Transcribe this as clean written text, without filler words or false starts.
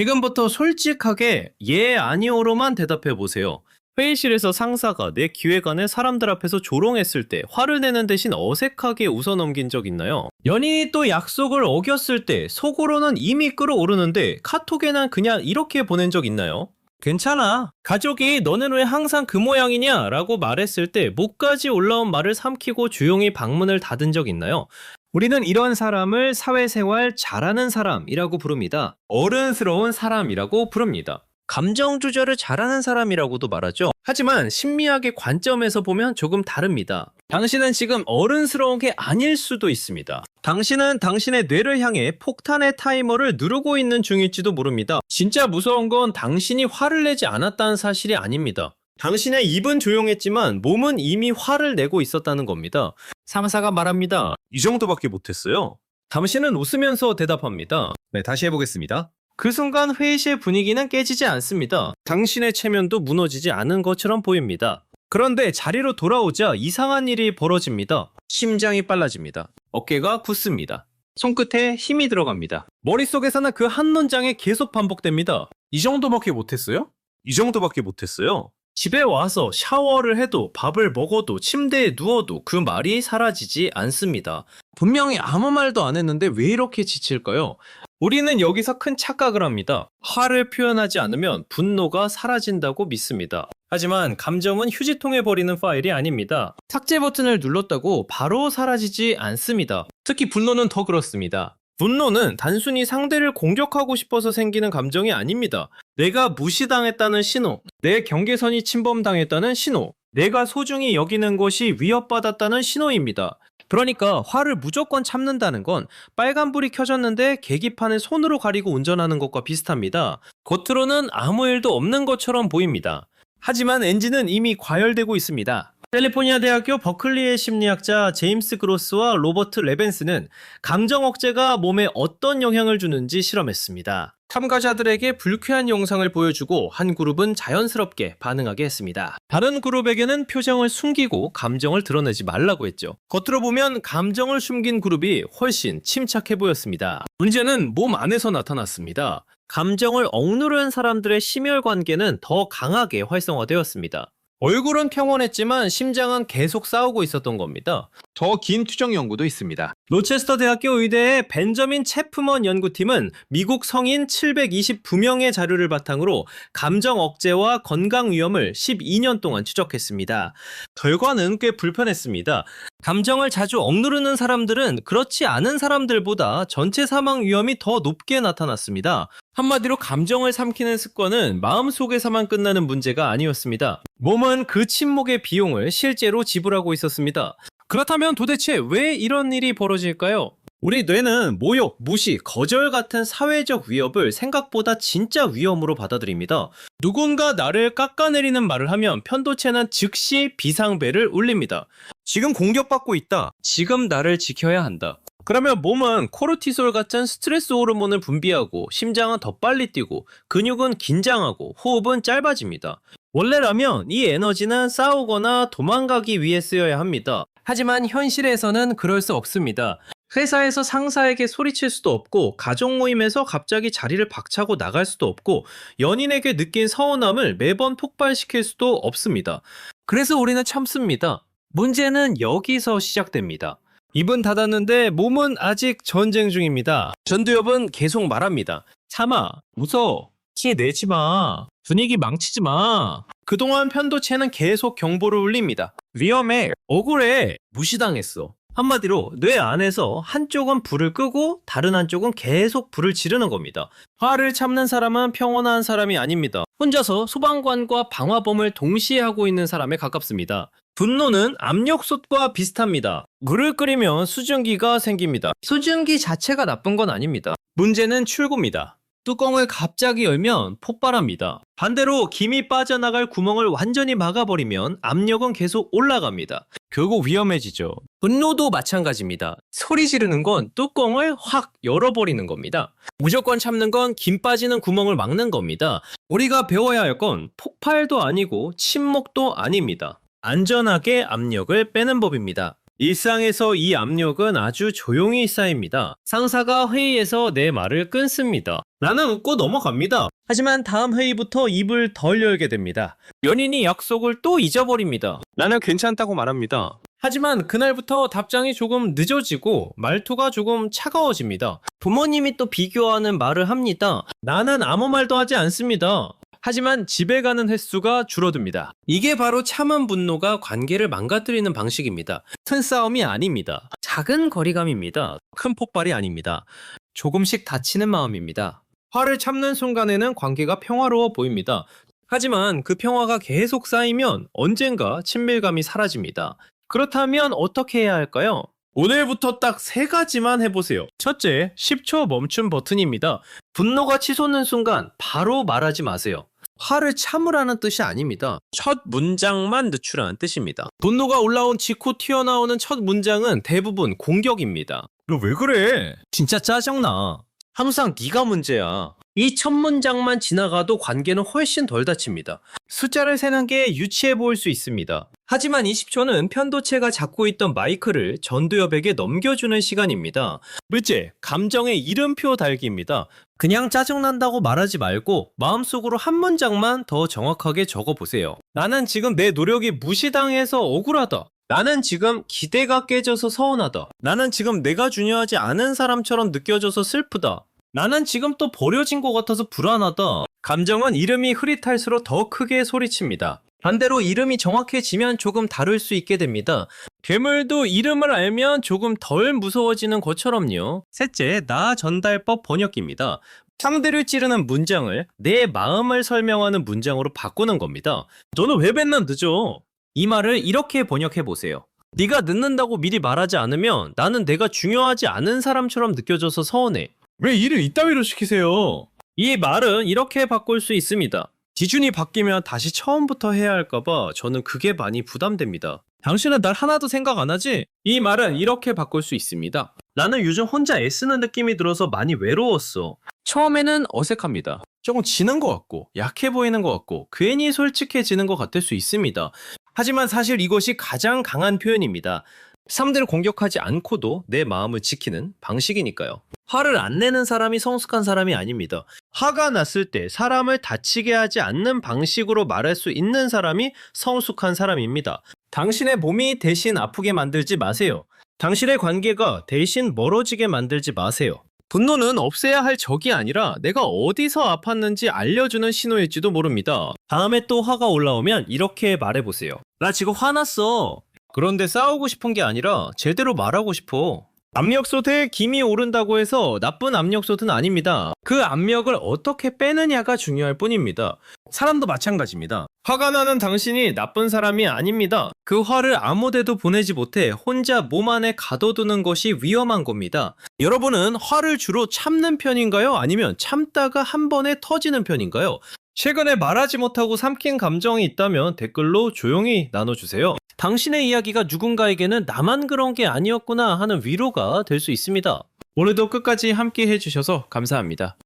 지금부터 솔직하게 예, 아니오로만 대답해 보세요. 회의실에서 상사가 내 기획안을 사람들 앞에서 조롱했을 때 화를 내는 대신 어색하게 웃어넘긴 적 있나요? 연인이 또 약속을 어겼을 때 속으로는 이미 끓어오르는데 카톡에는 그냥 이렇게 보낸 적 있나요? 괜찮아. 가족이 너는 왜 항상 그 모양이냐? 라고 말했을 때 목까지 올라온 말을 삼키고 조용히 방문을 닫은 적 있나요? 우리는 이런 사람을 사회생활 잘하는 사람이라고 부릅니다. 어른스러운 사람이라고 부릅니다. 감정 조절을 잘하는 사람이라고도 말하죠. 하지만 심리학의 관점에서 보면 조금 다릅니다. 당신은 지금 어른스러운 게 아닐 수도 있습니다. 당신은 당신의 뇌를 향해 폭탄의 타이머를 누르고 있는 중일지도 모릅니다. 진짜 무서운 건 당신이 화를 내지 않았다는 사실이 아닙니다. 당신의 입은 조용했지만 몸은 이미 화를 내고 있었다는 겁니다. 상사가 말합니다. 이 정도밖에 못했어요. 당신은 웃으면서 대답합니다. 네, 다시 해보겠습니다. 그 순간 회의실 분위기는 깨지지 않습니다. 당신의 체면도 무너지지 않은 것처럼 보입니다. 그런데 자리로 돌아오자 이상한 일이 벌어집니다. 심장이 빨라집니다. 어깨가 굳습니다. 손끝에 힘이 들어갑니다. 머릿속에서는 그 한 문장이 계속 반복됩니다. 이 정도밖에 못했어요? 이 정도밖에 못했어요? 집에 와서 샤워를 해도 밥을 먹어도 침대에 누워도 그 말이 사라지지 않습니다. 분명히 아무 말도 안 했는데 왜 이렇게 지칠까요? 우리는 여기서 큰 착각을 합니다. 화를 표현하지 않으면 분노가 사라진다고 믿습니다. 하지만 감정은 휴지통에 버리는 파일이 아닙니다. 삭제 버튼을 눌렀다고 바로 사라지지 않습니다. 특히 분노는 더 그렇습니다. 분노는 단순히 상대를 공격하고 싶어서 생기는 감정이 아닙니다. 내가 무시당했다는 신호, 내 경계선이 침범당했다는 신호, 내가 소중히 여기는 것이 위협받았다는 신호입니다. 그러니까 화를 무조건 참는다는 건 빨간불이 켜졌는데 계기판을 손으로 가리고 운전하는 것과 비슷합니다. 겉으로는 아무 일도 없는 것처럼 보입니다. 하지만 엔진은 이미 과열되고 있습니다. 캘리포니아 대학교 버클리의 심리학자 제임스 그로스와 로버트 레벤스는 감정 억제가 몸에 어떤 영향을 주는지 실험했습니다. 참가자들에게 불쾌한 영상을 보여주고 한 그룹은 자연스럽게 반응하게 했습니다. 다른 그룹에게는 표정을 숨기고 감정을 드러내지 말라고 했죠. 겉으로 보면 감정을 숨긴 그룹이 훨씬 침착해 보였습니다. 문제는 몸 안에서 나타났습니다. 감정을 억누른 사람들의 심혈관계는 더 강하게 활성화되었습니다. 얼굴은 평온했지만 심장은 계속 싸우고 있었던 겁니다. 더 긴 투정 연구도 있습니다. 로체스터 대학교 의대의 벤저민 체프먼 연구팀은 미국 성인 729명의 자료를 바탕으로 감정 억제와 건강 위험을 12년 동안 추적했습니다. 결과는 꽤 불편했습니다. 감정을 자주 억누르는 사람들은 그렇지 않은 사람들보다 전체 사망 위험이 더 높게 나타났습니다. 한마디로 감정을 삼키는 습관은 마음속에서만 끝나는 문제가 아니었습니다. 몸은 그 침묵의 비용을 실제로 지불하고 있었습니다. 그렇다면 도대체 왜 이런 일이 벌어질까요? 우리 뇌는 모욕, 무시, 거절 같은 사회적 위협을 생각보다 진짜 위험으로 받아들입니다. 누군가 나를 깎아내리는 말을 하면 편도체는 즉시 비상벨을 울립니다. 지금 공격받고 있다. 지금 나를 지켜야 한다. 그러면 몸은 코르티솔 같은 스트레스 호르몬을 분비하고 심장은 더 빨리 뛰고 근육은 긴장하고 호흡은 짧아집니다. 원래라면 이 에너지는 싸우거나 도망가기 위해 쓰여야 합니다. 하지만 현실에서는 그럴 수 없습니다. 회사에서 상사에게 소리칠 수도 없고 가족 모임에서 갑자기 자리를 박차고 나갈 수도 없고 연인에게 느낀 서운함을 매번 폭발시킬 수도 없습니다. 그래서 우리는 참습니다. 문제는 여기서 시작됩니다. 입은 닫았는데 몸은 아직 전쟁 중입니다. 전두엽은 계속 말합니다. 참아, 웃어, 티 내지 마, 분위기 망치지 마. 그동안 편도체는 계속 경보를 울립니다. 위험해, 억울해, 무시당했어. 한마디로 뇌 안에서 한쪽은 불을 끄고 다른 한쪽은 계속 불을 지르는 겁니다. 화를 참는 사람은 평온한 사람이 아닙니다. 혼자서 소방관과 방화범을 동시에 하고 있는 사람에 가깝습니다. 분노는 압력솥과 비슷합니다. 물을 끓이면 수증기가 생깁니다. 수증기 자체가 나쁜 건 아닙니다. 문제는 출구입니다. 뚜껑을 갑자기 열면 폭발합니다. 반대로 김이 빠져나갈 구멍을 완전히 막아버리면 압력은 계속 올라갑니다. 결국 위험해지죠. 분노도 마찬가지입니다. 소리 지르는 건 뚜껑을 확 열어버리는 겁니다. 무조건 참는 건 김 빠지는 구멍을 막는 겁니다. 우리가 배워야 할 건 폭발도 아니고 침묵도 아닙니다. 안전하게 압력을 빼는 법입니다. 일상에서 이 압력은 아주 조용히 쌓입니다. 상사가 회의에서 내 말을 끊습니다. 나는 웃고 넘어갑니다. 하지만 다음 회의부터 입을 덜 열게 됩니다. 연인이 약속을 또 잊어버립니다. 나는 괜찮다고 말합니다. 하지만 그날부터 답장이 조금 늦어지고 말투가 조금 차가워집니다. 부모님이 또 비교하는 말을 합니다. 나는 아무 말도 하지 않습니다. 하지만 집에 가는 횟수가 줄어듭니다. 이게 바로 참은 분노가 관계를 망가뜨리는 방식입니다. 큰 싸움이 아닙니다. 작은 거리감입니다. 큰 폭발이 아닙니다. 조금씩 다치는 마음입니다. 화를 참는 순간에는 관계가 평화로워 보입니다. 하지만 그 평화가 계속 쌓이면 언젠가 친밀감이 사라집니다. 그렇다면 어떻게 해야 할까요? 오늘부터 딱 3가지만 해보세요. 첫째, 10초 멈춤 버튼입니다. 분노가 치솟는 순간 바로 말하지 마세요. 화를 참으라는 뜻이 아닙니다. 첫 문장만 늦추라는 뜻입니다. 분노가 올라온 직후 튀어나오는 첫 문장은 대부분 공격입니다. 너 왜 그래? 진짜 짜증나. 항상 네가 문제야. 이 첫 문장만 지나가도 관계는 훨씬 덜 다칩니다. 숫자를 세는 게 유치해 보일 수 있습니다. 하지만 20초는 편도체가 잡고 있던 마이크를 전두엽에게 넘겨주는 시간입니다. 물째, 감정의 이름표 달기입니다. 그냥 짜증난다고 말하지 말고 마음속으로 한 문장만 더 정확하게 적어보세요. 나는 지금 내 노력이 무시당해서 억울하다. 나는 지금 기대가 깨져서 서운하다. 나는 지금 내가 중요하지 않은 사람처럼 느껴져서 슬프다. 나는 지금 또 버려진 것 같아서 불안하다. 감정은 이름이 흐릿할수록 더 크게 소리칩니다. 반대로 이름이 정확해지면 조금 다를 수 있게 됩니다. 괴물도 이름을 알면 조금 덜 무서워지는 것처럼요. 셋째, 나 전달법 번역기입니다. 상대를 찌르는 문장을 내 마음을 설명하는 문장으로 바꾸는 겁니다. 너는 왜 맨날 늦어? 이 말을 이렇게 번역해 보세요. 네가 늦는다고 미리 말하지 않으면 나는 내가 중요하지 않은 사람처럼 느껴져서 서운해. 왜 일을 이따위로 시키세요? 이 말은 이렇게 바꿀 수 있습니다. 기준이 바뀌면 다시 처음부터 해야 할까봐 저는 그게 많이 부담됩니다. 당신은 날 하나도 생각 안 하지? 이 말은 이렇게 바꿀 수 있습니다. 나는 요즘 혼자 애쓰는 느낌이 들어서 많이 외로웠어. 처음에는 어색합니다. 조금 지는 것 같고 약해 보이는 것 같고 괜히 솔직해지는 것 같을 수 있습니다. 하지만 사실 이것이 가장 강한 표현입니다. 사람들을 공격하지 않고도 내 마음을 지키는 방식이니까요. 화를 안 내는 사람이 성숙한 사람이 아닙니다. 화가 났을 때 사람을 다치게 하지 않는 방식으로 말할 수 있는 사람이 성숙한 사람입니다. 당신의 몸이 대신 아프게 만들지 마세요. 당신의 관계가 대신 멀어지게 만들지 마세요. 분노는 없애야 할 적이 아니라 내가 어디서 아팠는지 알려주는 신호일지도 모릅니다. 다음에 또 화가 올라오면 이렇게 말해보세요. 나 지금 화났어. 그런데 싸우고 싶은 게 아니라 제대로 말하고 싶어. 압력솥에 김이 오른다고 해서 나쁜 압력솥은 아닙니다. 그 압력을 어떻게 빼느냐가 중요할 뿐입니다. 사람도 마찬가지입니다. 화가 나는 당신이 나쁜 사람이 아닙니다. 그 화를 아무데도 보내지 못해 혼자 몸 안에 가둬두는 것이 위험한 겁니다. 여러분은 화를 주로 참는 편인가요? 아니면 참다가 한 번에 터지는 편인가요? 최근에 말하지 못하고 삼킨 감정이 있다면 댓글로 조용히 나눠주세요. 당신의 이야기가 누군가에게는 나만 그런 게 아니었구나 하는 위로가 될 수 있습니다. 오늘도 끝까지 함께 해주셔서 감사합니다.